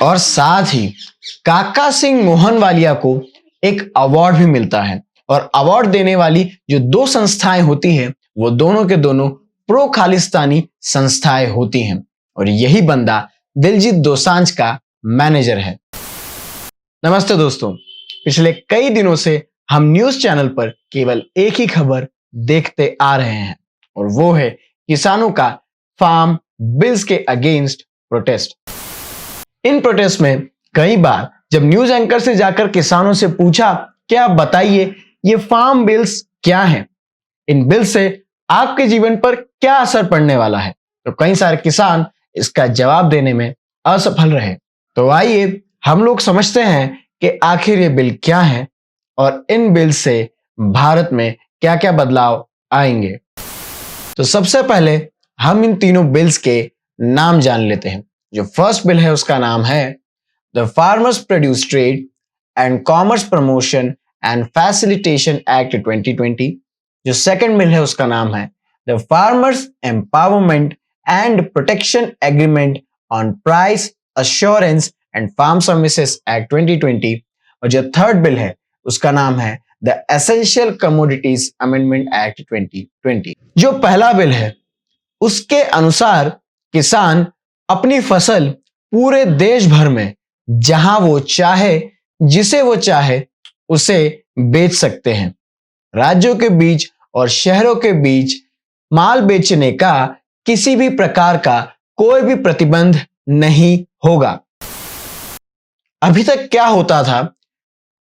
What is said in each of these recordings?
और साथ ही काका सिंह मोहनवालिया को एक अवार्ड भी मिलता है। और अवार्ड देने वाली जो दो संस्थाएं होती हैं वो दोनों के दोनों प्रो खालिस्तानी संस्थाएं होती हैं। और यही बंदा दिलजीत दोसांझ का मैनेजर है। नमस्ते दोस्तों, पिछले कई दिनों से हम न्यूज चैनल पर केवल एक ही खबर देखते आ रहे हैं और वो है किसानों का फार्म बिल्स के अगेंस्ट प्रोटेस्ट। इन प्रोटेस्ट में कई बार जब न्यूज एंकर से जाकर किसानों से पूछा कि आप बताइए ये फार्म बिल्स क्या हैं, इन बिल से आपके जीवन पर क्या असर पड़ने वाला है, तो कई सारे किसान इसका जवाब देने में असफल रहे। तो आइए हम लोग समझते हैं कि आखिर ये बिल क्या है और इन बिल से भारत में क्या क्या बदलाव आएंगे। तो सबसे पहले हम इन तीनों बिल्स के नाम जान लेते हैं। जो फर्स्ट बिल है उसका नाम है the farmers produce trade and commerce promotion and facilitation act 2020। जो सेकंड बिल है उसका नाम है the farmers empowerment and protection agreement on price assurance and farm services act 2020। और जो थर्ड बिल है उसका नाम है the essential commodities amendment act 2020। जो पहला बिल है उसके अनुसार किसान अपनी फसल पूरे देश भर में जहां वो चाहे जिसे वो चाहे उसे बेच सकते हैं। राज्यों के बीच और शहरों के बीच माल बेचने का किसी भी प्रकार का कोई भी प्रतिबंध नहीं होगा। अभी तक क्या होता था,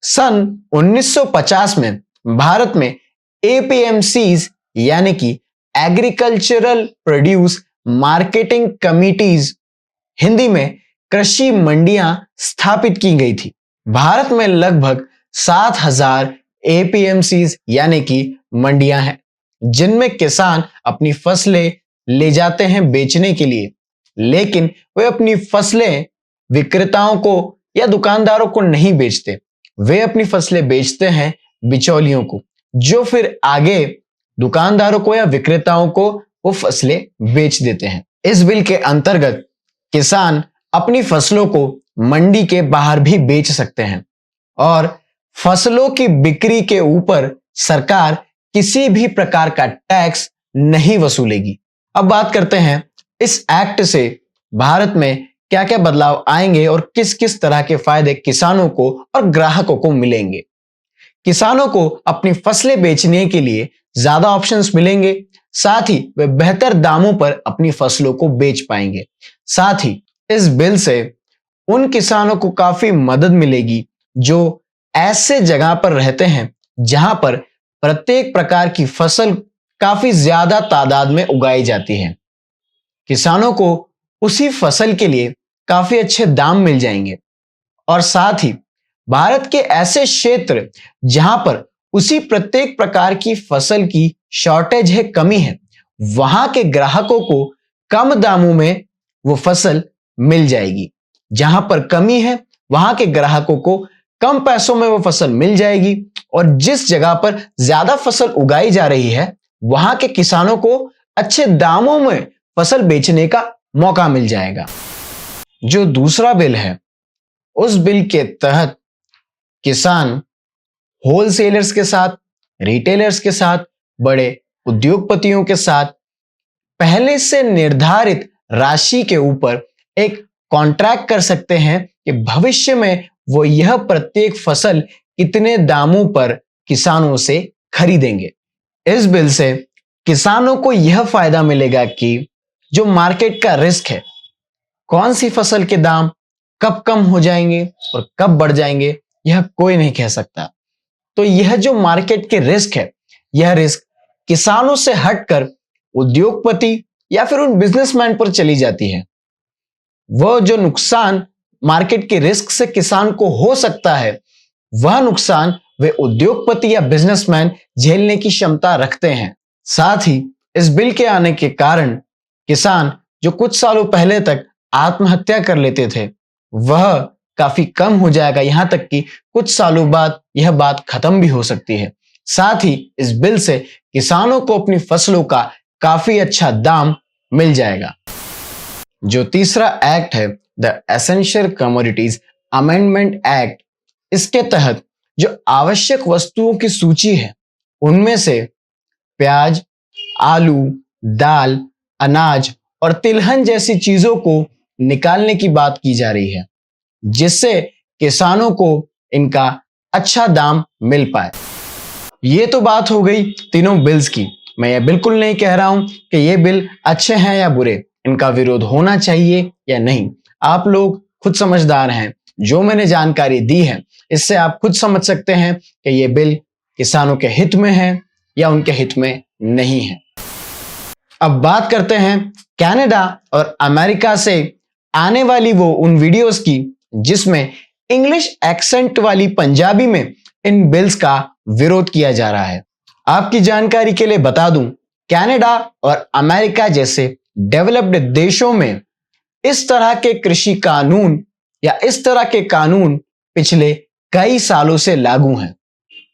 सन 1950 में भारत में एपीएमसीज यानी कि agricultural produce marketing committees, Hindi में कृषि मंडियां स्थापित की गई थी। भारत में लगभग 7,000 एपीएमसीज यानी कि मंडियां हैं जिनमें किसान अपनी फसलें ले जाते हैं बेचने के लिए, लेकिन वे अपनी फसलें विक्रेताओं को या दुकानदारों को नहीं बेचते। वे अपनी फसलें बेचते हैं बिचौलियों को, जो फिर आगे दुकानदारों को या विक्रेताओं को वो फसलें बेच देते हैं। इस बिल के अंतर्गत किसान अपनी फसलों को मंडी के बाहर भी बेच सकते हैं और फसलों की बिक्री के ऊपर सरकार किसी भी प्रकार का टैक्स नहीं वसूलेगी। अब बात करते हैं इस एक्ट से भारत में क्या क्या बदलाव आएंगे और किस किस तरह के फायदे किसानों को और ग्राहकों को मिलेंगे। किसानों को अपनी फसलें बेचने के लिए ज्यादा ऑप्शंस मिलेंगे, साथ ही वे बेहतर दामों पर अपनी फसलों को बेच पाएंगे। साथ ही इस बिल से उन किसानों को काफी मदद मिलेगी जो ऐसे जगह पर रहते हैं जहां पर प्रत्येक प्रकार की फसल काफी ज्यादा तादाद में उगाई जाती है। किसानों को उसी फसल के लिए काफी अच्छे दाम मिल जाएंगे और साथ ही भारत के ऐसे क्षेत्र जहां पर उसी प्रत्येक प्रकार की फसल की शॉर्टेज है, कमी है, वहां के ग्राहकों को कम दामों में वो फसल मिल जाएगी। जहां पर कमी है वहां के ग्राहकों को कम पैसों में वो फसल मिल जाएगी और जिस जगह पर ज्यादा फसल उगाई जा रही है वहां के किसानों को अच्छे दामों में फसल बेचने का मौका मिल जाएगा। जो दूसरा बिल है उस बिल के तहत किसान होलसेलर्स के साथ, रिटेलर्स के साथ, बड़े उद्योगपतियों के साथ पहले से निर्धारित राशि के ऊपर एक कॉन्ट्रैक्ट कर सकते हैं कि भविष्य में वो यह प्रत्येक फसल कितने दामों पर किसानों से खरीदेंगे। इस बिल से किसानों को यह फायदा मिलेगा कि जो मार्केट का रिस्क है, कौन सी फसल के दाम कब कम हो जाएंगे और कब बढ़ जाएंगे, यह कोई नहीं कह सकता। तो यह जो मार्केट के रिस्क है, यह रिस्क किसानों से हटकर उद्योगपति या फिर उन बिजनेसमैन पर चली जाती है। वह जो नुकसान मार्केट के रिस्क से किसान को हो सकता है, वह नुकसान वे उद्योगपति या बिजनेसमैन झेलने की क्षमता रखते हैं। साथ ही इस बिल के आने के कारण किसान जो कुछ सालों पहले तक आत्महत्या कर लेते थे, वह काफी कम हो जाएगा, यहां तक कि कुछ सालों बाद यह बात खत्म भी हो सकती है। साथ ही इस बिल से किसानों को अपनी फसलों का काफी अच्छा दाम मिल जाएगा। जो तीसरा एक्ट है the essential commodities amendment act, इसके तहत जो आवश्यक वस्तुओं की सूची है उनमें से प्याज, आलू, दाल, अनाज और तिलहन जैसी चीजों को निकालने की बात की जा रही है, जिससे किसानों को इनका अच्छा दाम मिल पाए। ये तो बात हो गई तीनों बिल्स की। मैं ये बिल्कुल नहीं कह रहा हूं कि ये बिल अच्छे हैं या बुरे, इनका विरोध होना चाहिए या नहीं। आप लोग खुद समझदार हैं। जो मैंने जानकारी दी है इससे आप खुद समझ सकते हैं कि ये बिल किसानों के हित में है या उनके हित में नहीं है। अब बात करते हैं कनाडा और अमेरिका से आने वाली वो उन वीडियोस की जिसमें इंग्लिश एक्सेंट वाली पंजाबी में इन बिल्स का विरोध किया जा रहा है। आपकी जानकारी के लिए बता दूं, कनाडा और अमेरिका जैसे डेवलप्ड देशों में इस तरह के कृषि कानून या इस तरह के कानून पिछले कई सालों से लागू हैं।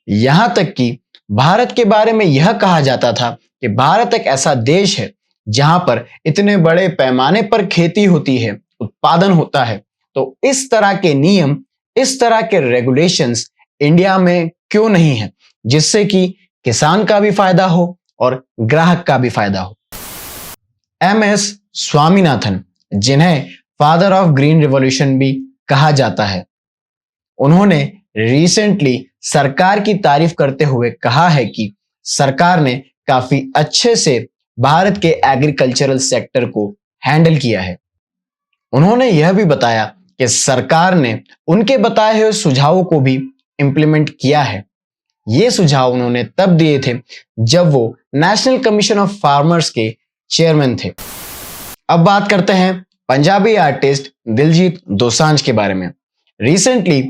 यहां तक कि भारत के बारे में यह कहा जाता था कि भारत एक ऐसा देश है जहां पर इतने बड़े पैमाने पर खेती होती है, उत्पादन होता है, तो इस तरह के नियम, इस तरह के रेगुलेशंस इंडिया में क्यों नहीं है, जिससे कि किसान का भी फायदा हो और ग्राहक का भी फायदा हो। MS स्वामीनाथन, जिन्हें फादर ऑफ ग्रीन रिवॉल्यूशन भी कहा जाता है, उन्होंने रिसेंटली सरकार की तारीफ करते हुए कहा है कि सरकार ने काफी अच्छे से भारत के एग्रीकल्चरल सेक्टर को हैंडल किया है। उन्होंने यह भी बताया कि सरकार ने उनके बताए हुए सुझावों को भी इंप्लीमेंट किया है। ये सुझाव उन्होंने तब दिए थे जब वो नेशनल कमीशन ऑफ फार्मर्स के चेयरमैन थे। अब बात करते हैं पंजाबी आर्टिस्ट दिलजीत दोसांझ के बारे में। रिसेंटली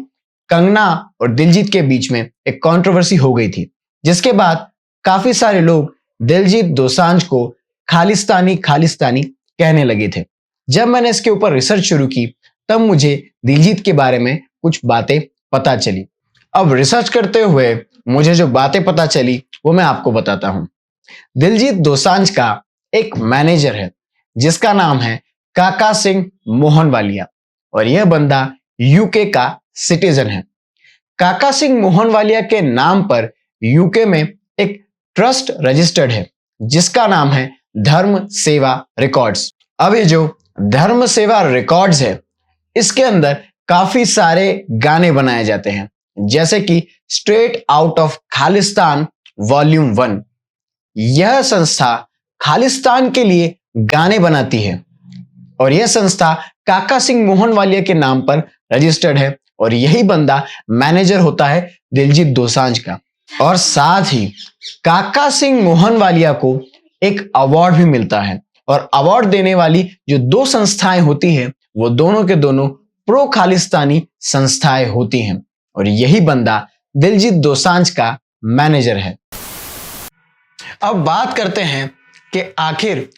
कंगना और दिलजीत के बीच में एक कंट्रोवर्सी हो गई थी, जिसके बाद काफी सारे लोग दिलजीत दोसांझ को खालिस्तानी कहने लगे थे। जब मैंने इसके ऊपर रिसर्च शुरू की तब मुझे दिलजीत के बारे में कुछ बातें पता चली। अब रिसर्च करते हुए मुझे जो बातें पता चली वो मैं आपको बताता हूं। दिलजीत दोसांझ का एक मैनेजर है जिसका नाम है काका सिंह मोहनवालिया और यह बंदा यूके का सिटीजन है। काका सिंह मोहनवालिया के नाम पर यूके में एक ट्रस्ट रजिस्टर्ड है जिसका नाम है धर्म सेवा रिकॉर्ड्स। अब ये जो धर्म सेवा रिकॉर्ड्स है इसके अंदर काफी सारे गाने बनाए जाते हैं, जैसे कि straight out of Khalistan volume 1। यह संस्था खालिस्तान के लिए गाने बनाती है और यह संस्था काका सिंह मोहनवालिया के नाम पर रजिस्टर्ड है और यही बंदा मैनेजर होता है दिलजीत दोसांझ का। और साथ ही काका सिंह मोहनवालिया को एक अवार्ड भी मिलता है और अवार्ड देने वाली जो दो संस्थाएं होती हैं वो दोनों के दोनों प्रो खालिस्तानी संस्थाएं होती हैं और यही बंदा दिलजीत दोसांझ का मैनेजर है। अब बात करते हैं कि आखिर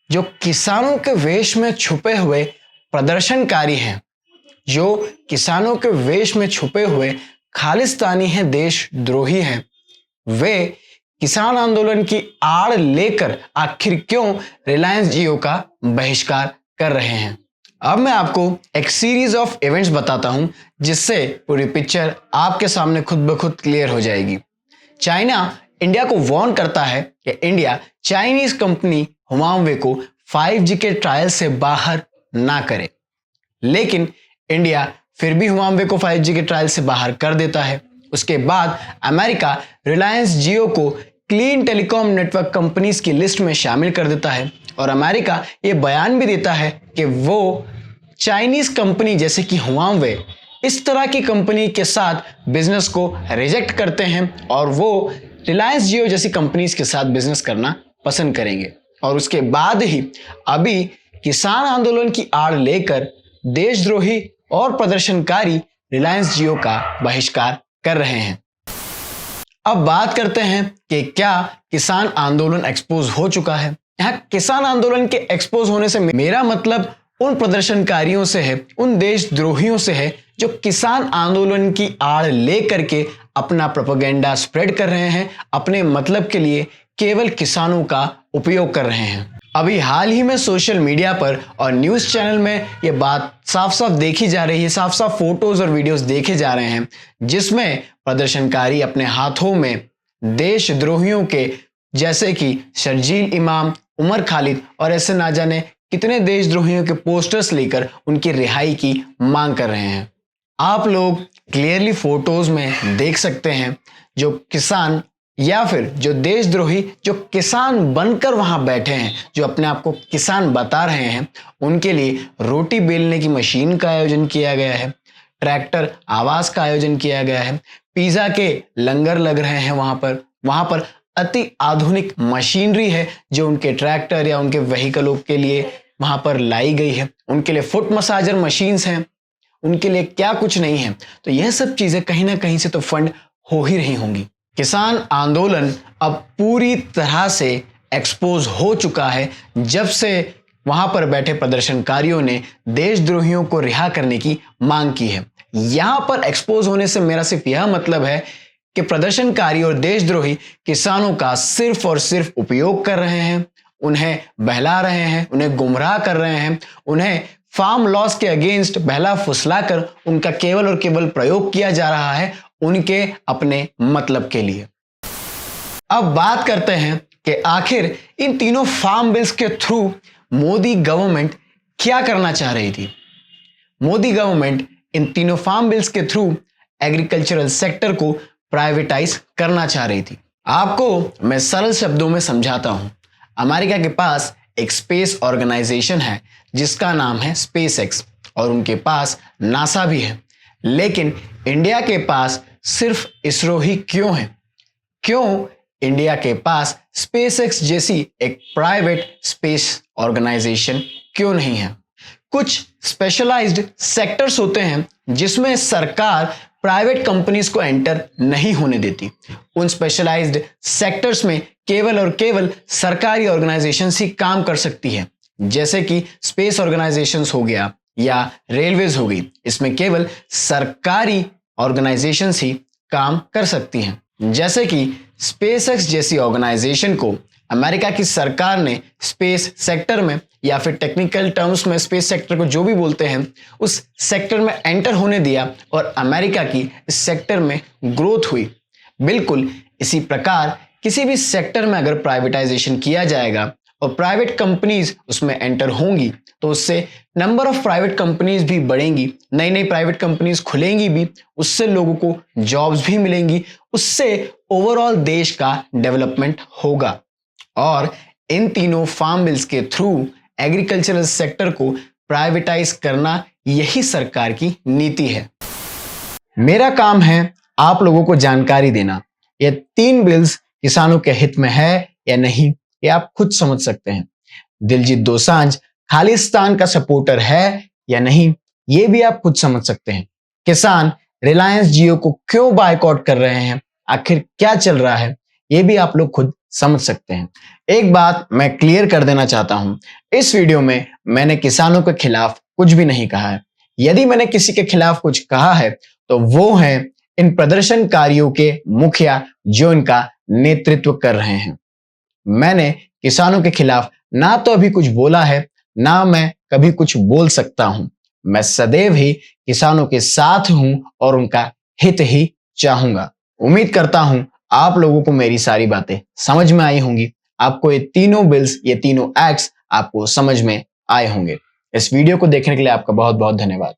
जो किसानों के वेश में छुपे हुए प्रदर्शनकारी हैं, जो किसानों के वेश में छुपे हुए खालिस्तानी हैं, देशद्रोही हैं, वे किसान आंदोलन की आड़ लेकर आखिर क्यों रिलायंस जियो का बहिष्कार कर रहे हैं। अब मैं आपको एक सीरीज ऑफ इवेंट्स बताता हूं जिससे पूरी पिक्चर आपके सामने खुद ब खुद क्लियर हो जाएगी। चाइना इंडिया को वार्न करता है कि इंडिया चाइनीज कंपनी हुआवे को 5G के ट्रायल से बाहर ना करे, लेकिन इंडिया फिर भी हुआवे को 5G के ट्रायल से बाहर कर देता है। उसके बाद अमेरिका रिलायंस जियो को क्लीन टेलीकॉम नेटवर्क कंपनीज की लिस्ट में शामिल कर देता है और अमेरिका ये बयान भी देता है कि वो चाइनीज कंपनी जैसे कि हुआवे इस तरह की कंपनी के साथ बिजनेस को रिजेक्ट करते हैं और वो रिलायंस जियो जैसी कंपनीज के साथ बिजनेस करना पसंद करेंगे। और उसके बाद ही अभी किसान आंदोलन की आड़ लेकर देशद्रोही और प्रदर्शनकारी रिलायंस जियो का बहिष्कार कर रहे हैं। अब बात करते हैं कि क्या किसान आंदोलन एक्सपोज हो चुका है। यहाँ किसान आंदोलन के एक्सपोज होने से मेरा मतलब उन प्रदर्शनकारियों से है, उन देशद्रोहियों से है जो किसान आंदोलन की आड़ लेकर के अपना प्रोपेगेंडा स्प्रेड कर रहे हैं, अपने मतलब के लिए केवल किसानों का उपयोग कर रहे हैं। अभी हाल ही में सोशल मीडिया पर और न्यूज़ चैनल में ये बात साफ साफ देखी जा रही है, साफ साफ फोटोज और वीडियोस देखे जा रहे हैं जिसमें प्रदर्शनकारी अपने हाथों में देशद्रोहियों के जैसे कि शर्जील इमाम, उमर खालिद और ऐसे ना जाने कितने देशद्रोहियों के पोस्टर्स लेकर उनकी रिहाई की मांग कर रहे हैं। आप लोग क्लियरली फोटोज में देख सकते हैं जो किसान या फिर जो देशद्रोही जो किसान बनकर वहां बैठे हैं, जो अपने आप को किसान बता रहे हैं, उनके लिए रोटी बेलने की मशीन का आयोजन किया गया है, ट्रैक्टर आवास का आयोजन किया गया है, पिज्जा के लंगर लग रहे हैं वहां पर अति आधुनिक मशीनरी है जो उनके ट्रैक्टर या उनके व्हीकलों के लिए वहां पर लाई गई है, उनके लिए फुट मसाजर मशीन्स हैं, उनके लिए क्या कुछ नहीं है। तो यह सब चीजें कहीं ना कहीं से तो फंड हो ही रही होंगी। किसान आंदोलन अब पूरी तरह से एक्सपोज हो चुका है जब से वहां पर बैठे प्रदर्शनकारियों ने देशद्रोहियों को रिहा करने की मांग की है। यहां पर एक्सपोज होने से मेरा सिर्फ यह मतलब है कि प्रदर्शनकारी और देशद्रोही किसानों का सिर्फ और सिर्फ उपयोग कर रहे हैं, उन्हें बहला रहे हैं, उन्हें गुमराह कर रहे हैं, उन्हें फार्म लॉस के अगेंस्ट बहला फुसलाकर उनका केवल और केवल प्रयोग किया जा रहा है उनके अपने मतलब के लिए। अब बात करते हैं कि आखिर इन तीनों फार्म बिल्स के थ्रू मोदी गवर्नमेंट क्या करना चाह रही थी। मोदी गवर्नमेंट इन तीनों फार्म बिल्स के थ्रू एग्रीकल्चरल सेक्टर को प्राइवेटाइज करना चाह रही थी। आपको मैं सरल शब्दों में समझाता हूं। अमेरिका के पास एक स्पेस ऑर्गेनाइजेशन है जिसका नाम है स्पेस एक्स और उनके पास नासा भी है, लेकिन इंडिया के पास सिर्फ इसरो ही क्यों है? क्यों इंडिया के पास स्पेस एक्स जैसी एक प्राइवेट स्पेस ऑर्गेनाइजेशन क्यों नहीं है? कुछ स्पेशलाइज्ड सेक्टर्स होते हैं जिसमें सरकार प्राइवेट कंपनीज को एंटर नहीं होने देती। उन स्पेशलाइज्ड सेक्टर्स में केवल और केवल सरकारी ऑर्गेनाइजेशंस ही काम कर सकती है, जैसे कि स्पेस ऑर्गेनाइजेशंस हो गया या रेलवेज हो गई। इसमें केवल सरकारी ऑर्गेनाइजेशंस ही काम कर सकती हैं। जैसे कि स्पेसएक्स जैसी ऑर्गेनाइजेशन को अमेरिका की सरकार ने स्पेस सेक्टर में या फिर टेक्निकल टर्म्स में स्पेस सेक्टर को जो भी बोलते हैं उस सेक्टर में एंटर होने दिया और अमेरिका की इस सेक्टर में ग्रोथ हुई। बिल्कुल इसी प्रकार किसी भी सेक्टर में अगर प्राइवेटाइजेशन किया जाएगा और प्राइवेट कंपनीज उसमें एंटर होंगी तो उससे नंबर ऑफ प्राइवेट कंपनीज भी बढ़ेंगी, नई नई प्राइवेट कंपनीज खुलेंगी भी, उससे लोगों को जॉब्स भी मिलेंगी, उससे ओवरऑल देश का डेवलपमेंट होगा। और इन तीनों फार्म बिल्स के थ्रू एग्रीकल्चरल सेक्टर को प्राइवेटाइज करना यही सरकार की नीति है। मेरा काम है आप लोगों को जानकारी देना। ये तीन बिल्स किसानों के हित में है या नहीं ये आप खुद समझ सकते हैं। दिलजीत दोसांझ खालिस्तान का सपोर्टर है या नहीं ये भी आप खुद समझ सकते हैं। किसान रिलायंस जियो को क्यों बायकॉट कर रहे हैं, आखिर क्या चल रहा है ये भी आप लोग खुद समझ सकते हैं। एक बात मैं क्लियर कर देना चाहता हूं, इस वीडियो में मैंने किसानों के खिलाफ कुछ भी नहीं कहा है। यदि मैंने किसी के खिलाफ कुछ कहा है तो वो है इन प्रदर्शनकारियों के मुखिया जो इनका नेतृत्व कर रहे हैं। मैंने किसानों के खिलाफ ना तो अभी कुछ बोला है ना मैं कभी कुछ बोल सकता हूं। मैं सदैव ही किसानों के साथ हूं और उनका हित ही चाहूंगा। उम्मीद करता हूं आप लोगों को मेरी सारी बातें समझ में आई होंगी, आपको ये तीनों बिल्स ये तीनों एक्ट्स आपको समझ में आए होंगे। इस वीडियो को देखने के लिए आपका बहुत बहुत धन्यवाद।